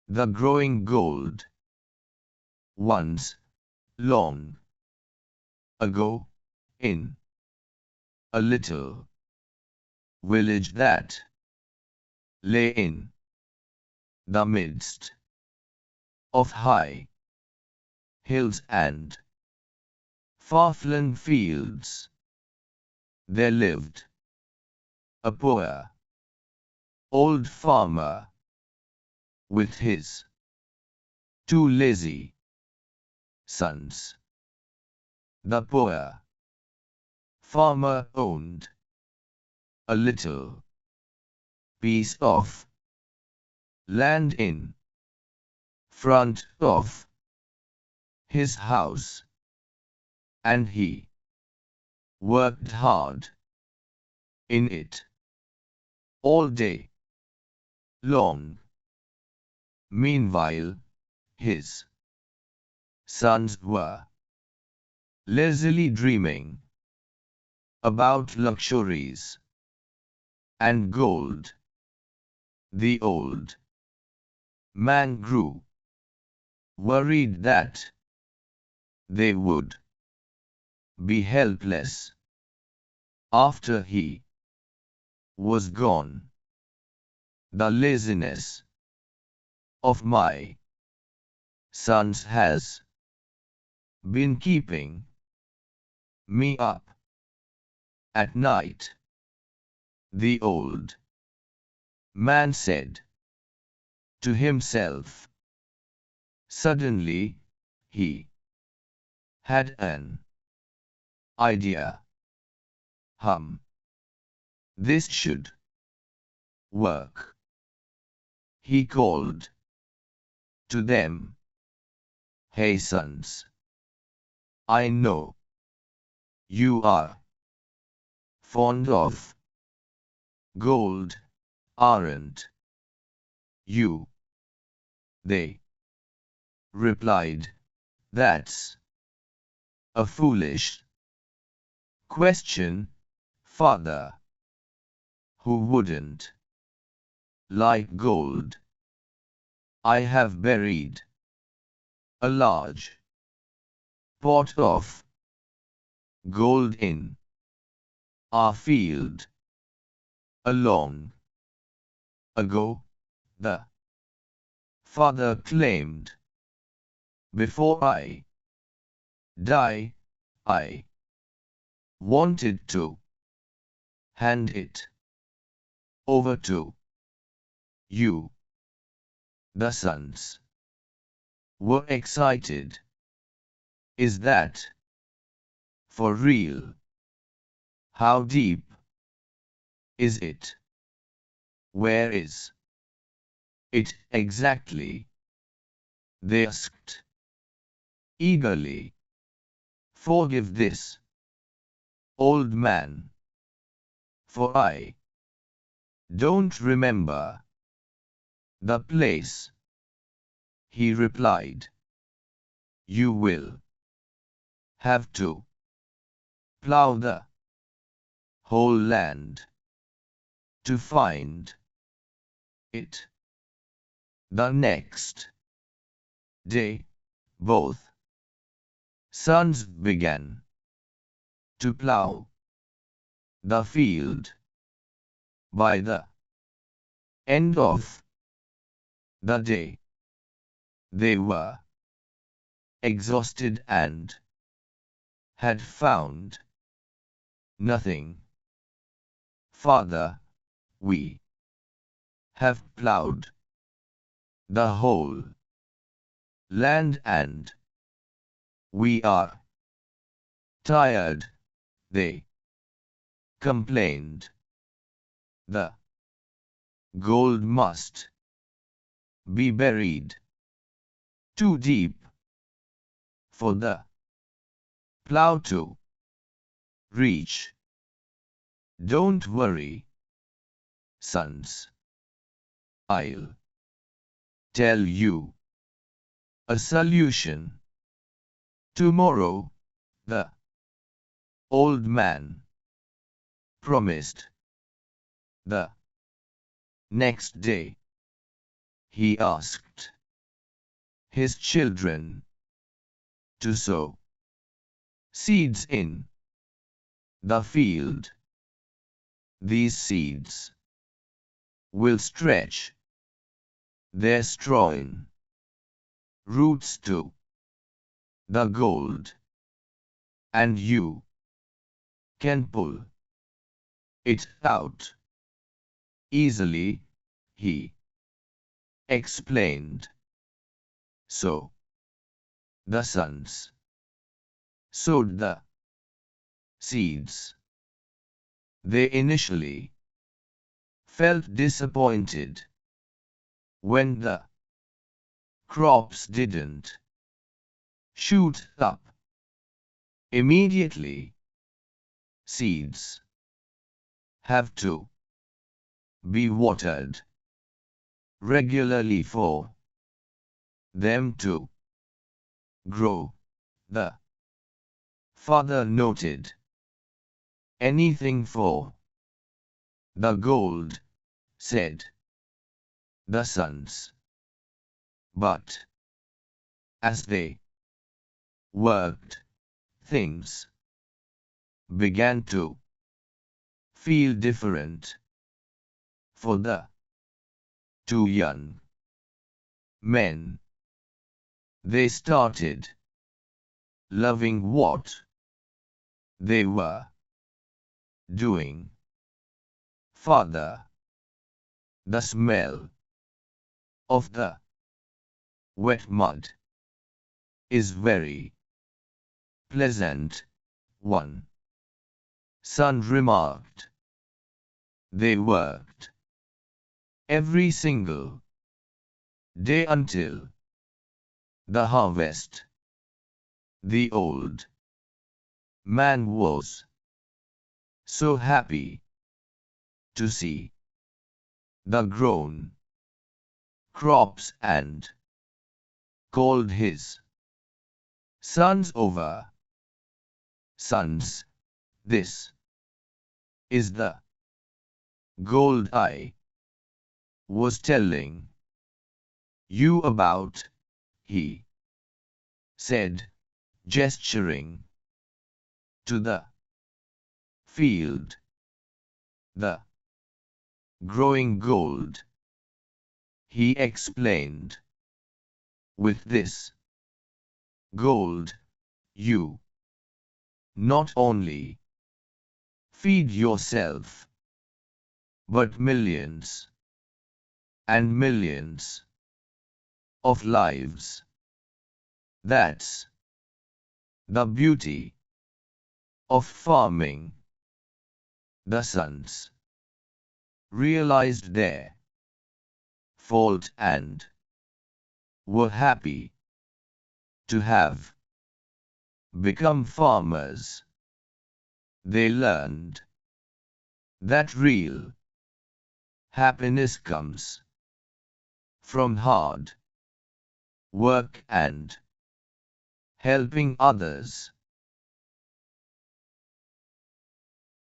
The growing gold. Once, long ago, in a little village that lay in the midst of high hills and far-flung fields, there lived a poor old farmer with his two lazy sons. The poor farmer owned a little piece of land in front of his house, and he worked hard in it all day long. Meanwhile, his sons were lazily dreaming about luxuries and gold. The old man grew worried that they would be helpless after he was gone. The laziness of my sons has been keeping me up at night, the old man said to himself. Suddenly, he had an idea. This should work. He called to them. Hey sons, I know you are fond of gold, aren't you? They replied, that's a foolish question, father. Who wouldn't like gold? I have buried a large pot of gold in our field long ago, the father claimed. Before I die, I wanted to hand it over to you. The sons were excited. Is that for real? How deep is it? Where is it exactly? They asked eagerly. Forgive this old man, for I don't remember the place, he replied. You will have to plow the whole land to find it. The next day, both sons began to plow the field. By the end of the day, they were exhausted and had found nothing. Father, we have plowed the whole land and we are tired, they complained. The gold must be buried too deep for the plow to reach. Don't worry, sons. I'll tell you a solution. Tomorrow, the old man promised. The next day, he asked his children to sow seeds in the field. These seeds will stretch their strong roots to the gold, and you can pull it out easily, he explained. So the sons sowed the seeds. They initially felt disappointed when the crops didn't shoot up immediately. Seeds have to be watered regularly for them to grow, the father noted. Anything for the gold, said the sons. But as they worked, things began to feel different for the two young men. They started loving what they were doing. Father, the smell of the wet mud is very pleasant, one son remarked. They worked every single day until the harvest. The old man was so happy to see the grown crops and called his sons over. Sons, this is the gold I was telling you about, he said, gesturing to the field. The growing gold, he explained. With this gold, you not only feed yourself, but millions and millions of lives. That's the beauty of farming. The sons realized their fault and were happy to have become farmers. They learned that real happiness comes from hard work and helping others.